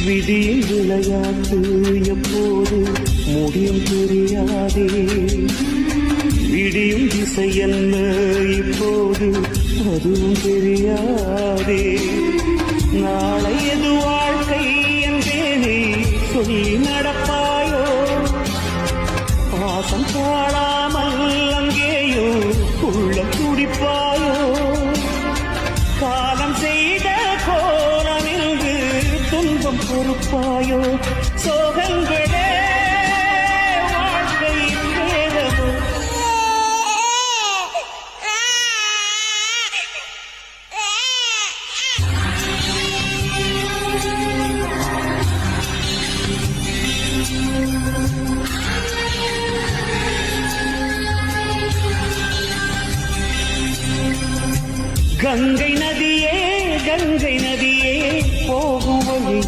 விதியின் விளையாட்டு எப்போது முடியும் தெரியாதே. விடியும் திசை என்ன இப்போது அதுவும் தெரியாதே. நாளை எது வாழ்க்கை என்றேனே சொல்லி நடப்பாயோ. பாசம் பாடாமல் அங்கேயோ உள்ளம் துடிப்பாயோ. காலம் செய்த கோலம் என்று துன்பம் பொறுப்பாயோ. சோகங்களே வாழ்க்கையின் வேதமோ. கங்கை நதியே கங்கை நதியே போகும் வழி